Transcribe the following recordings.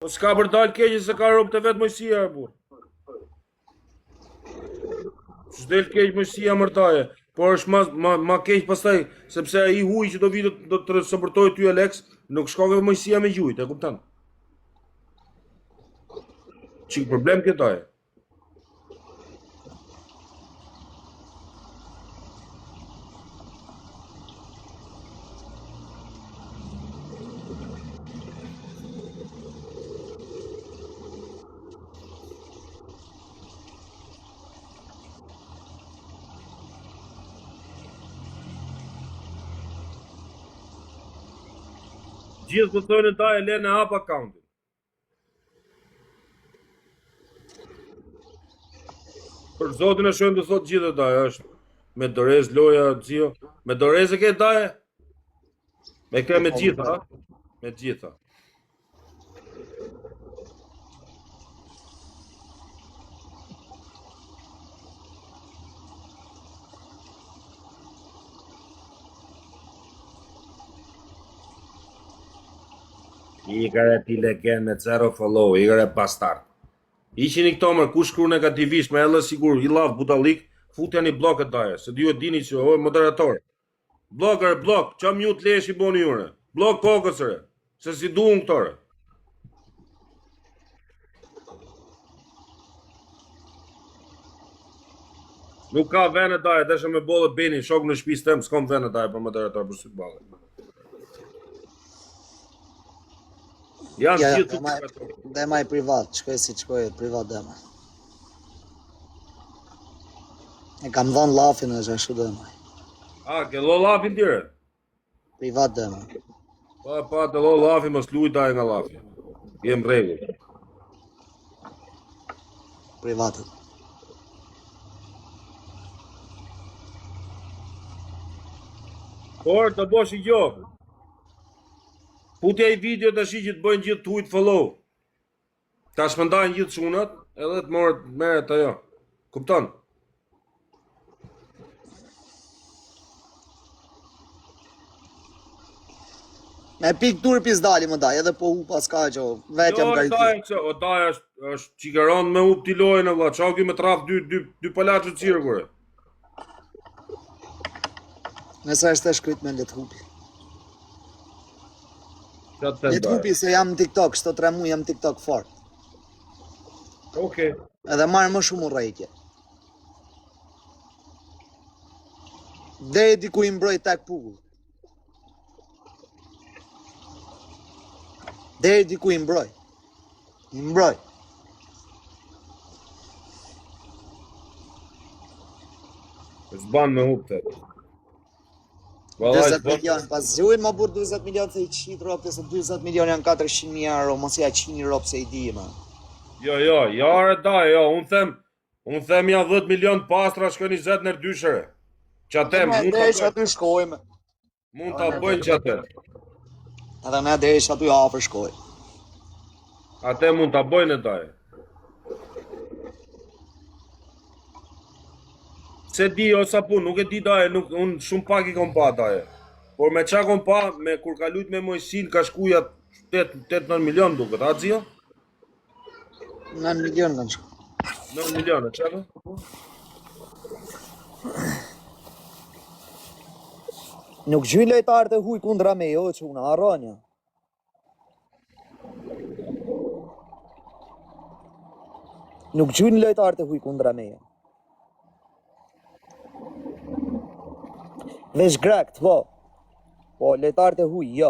Po s'ka për dalë keqe se ka rob të vetë Mojësia e burr. S'del keq Mojësia mërtaje, por është ma keq pastaj, sepse ai huj që do vi do të suportoj ty Alex, nuk shkove Mojësia me gjujt, e kupton? Çik problem këtaj. Gjithë po thonë ta e le në hap accountin. Për zotin e shojmë të thotë gjithë ta, është me dorez loja, xhio. Me dorez e ke daje? Me këtë me gjitha, ha? Me gjitha. I kare ti legend me 0 follow, i kare bastard. Iqin i këto mërë, ku shkru negativisht, me edhe sigur, i laf budalik, fut janë i blokët daje, se ju e dini që, o, moderator. Blokër, blok, qa mjut lesh i boni jure. Blok kokësëre, se si duun këtore. Nuk ka vene daje, deshe me bollë beni, shok në shpis tem, s'kom vene daje për moderator për futbollet. Janë gjithë të Dema i privat, shkoj si shkoj privat dema. E kam dhënë lafin është ashtu dema. A, ke lo lafin tire? Privat dema. Pa, të lo lafin, mos luj daje nga lafin. Jem regull. Privatet. Por, të bosh i gjohë. Putja i video të shi që të bëjnë gjithë të hujtë follow. Ta shpëndajnë gjithë shunat, edhe të meret ajo. Kupton? Me pik turpis dali më daj, edhe po hu pas ka që vetjam ka i t'i. O daj është qikeron me hu t'i lojnë, vla. Qa kjo me traf dy palaqë të qirë, kore. Nëse është e shkryt me letë hupi. Letë hupi se jam në TikTok, shto 3 mu jam në TikTok fort. Okej. Edhe marrë më shumë u rejtje. Deri diku i mbroj tek pugull. Deri diku i mbroj. I mbroj. S'ban me hup të. 20 milion, pas zhujnë më burë 20 milion se i qit ropë, se 20 milion janë 400.000 euro, mos ja qini ropë se i di, ma. Jo, re daj, jo, unë them janë 10 milion pastra, shko 20 nër dyshere. Që atem, mund të aty shkojmë. Mund të bëjnë që atem. Edhe ne dhe ishë aty afër shkojmë. Atem mund të bëjnë e daj. Se di o sa pun, nuk e di daje, unë shumë pak i kom pa daje. Por me qa kom pa, kur ka lujt me Mojsin, ka shkuja 8-9 milion duket, a dzio? 9 milion kanë shku. 9 milion, e qaka? Nuk gjynë lojtarë të huj kundra me jo, që unë arronja. Nuk gjynë lojtarë të huj kundra me jo. Vesh grekt, po. Po, lojtarët e huj, jo.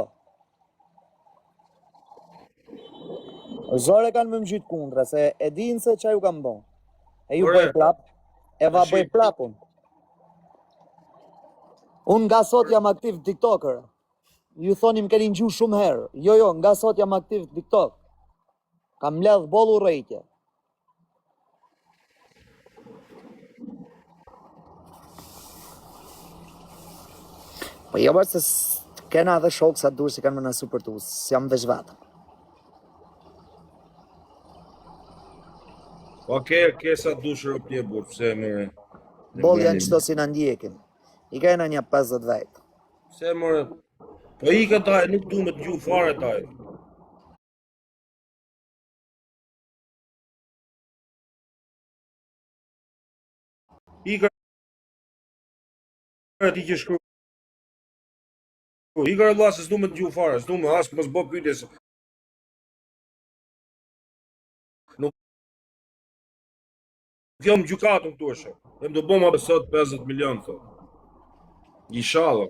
Zore kanë më mgjyt kundra, se e dinë se që ju kanë bon. E ju bëj plap, e va bëj plapun. Unë nga sot jam aktiv TikToker. Ju thoni më keni ngju shumë herë. Jo, nga sot jam aktiv TikTok. Kam ledh bollu rejtje. Po jo bërë se kena edhe shokë sa dur si kanë më nësu për tu, si jam veç vetëm. Oke, sa dushër o pje burë, pëse me... Bolë janë qëto si në ndjekin. I ka e në një 50 vetë. Se more... Po i ka taj, nuk du me të gju fare taj. Ikër ti që shkru. Ikër Allah se s'du me të gju fare, s'du me as mos bë pyetje se nuk jam gjykatën këtu është. Jam do bëma sot 50 milion thot. Inshallah.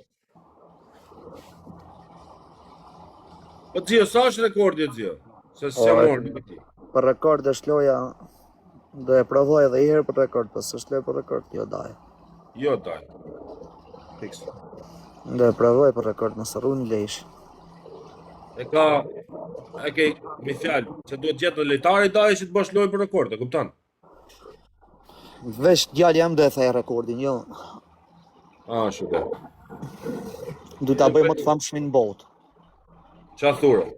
Po t'zio, sa është rekordi e t'zio? Se s'ja morë në këti. Për rekord është loja, do e provoj edhe i herë për rekord, po s'është lojë për rekord, jo daj. Jo, daj. Fiks. Do e provoj për rekord, nësë rruni lejsh. E ke me fjalë, se duhet gjetë në lejtari daj që të bësh lojë për rekord, e kuptan? Vesh djali jam do e thej rekordin, jo. Shuka. Du ta bëj më të famshëm në botë. Qa thura?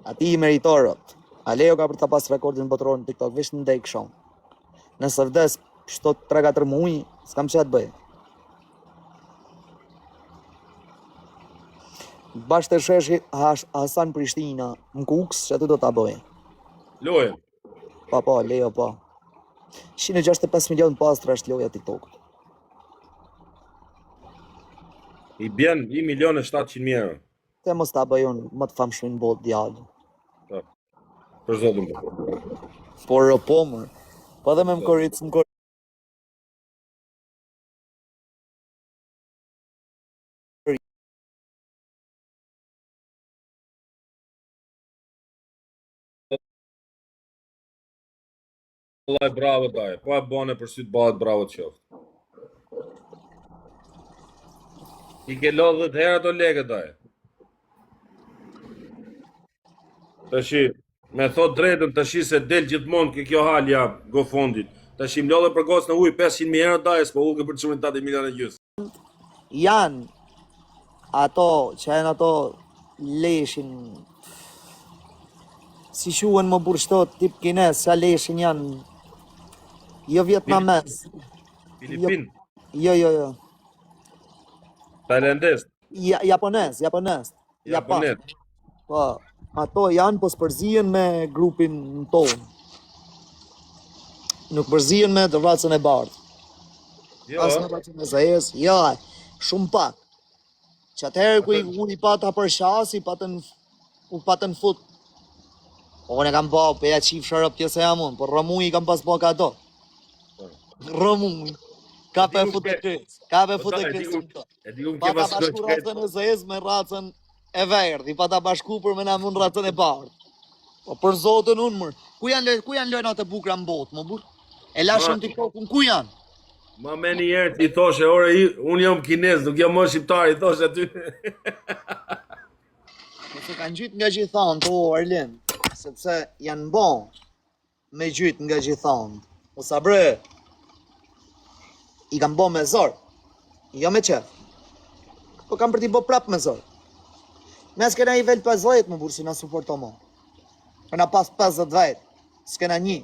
Ati i meritorët. Alejo ka për ta pas rekordin botëror në TikTok, vesh në ndej këshon. Nëse vdes shto 3-4 muj, s'kam që atë bëj. Bashkë të sheshi Hasan Prishtina në Kuks, që aty do ta bëj. Lojën. Po, lejo po. 165 milion pastra është loja TikTok. I bjen 1.700.000 euro. Te mos ta bëj unë më të famshëm në botë djallë. Për zotën po. Por po më. Po edhe me më koricë më koricë. Vallaj bravo daj. Po e bane për sytë balet bravo të qoftë. I ke lodhë 10 herë ato leke daj. Tashi, me thot drejtën tashi se del gjithmonë ke kjo halja go fondit. Tashi më lodhë për gocë në ujë 500.000 euro daj, s'po ullë për çumin 8 milion e gjysë. Janë ato që janë ato leshin si shuhen më burshtot tip kines, që leshin janë jo vietnamez. Filipin, Jo. tailandez, Japonez. japonet. Po, ato janë po s'përzihen me grupin tonë. Nuk përzihen me të racën e bardhë. Jo, As në racën e zëhes, jo, shumë pak. Që atëherë ku i pata për shasi, u patën fut. Unë e kam po, pe ja qif shërëp tje se jam unë, por rëmuj i kam pas po ka do. Rëmuj. Ka pe fut e kres. e di unë ke Pata pas bashku racën e zëhes me racën e verdh, i pata bashku për me na mund racën e bardh. Po për zotën unë mërë. Ku janë lojnat e bukra në botë, më burë? E lashën TikTokun, ku janë? Ma me një herë ti thoshe, ore, unë jam kinez, nuk jam më shqiptar, i thoshe aty. Nëse kanë gjytë nga gjithanë, to, Erlin, sepse janë bon me gjytë nga gjithanë. O sa bre, i kanë bon me zorë, jo me qef. Po kam për t'i bo prap me zorë. Ne s'kena i vel 50 më burë si na suporto mo. Për na pas 50 vetë, s'kena një.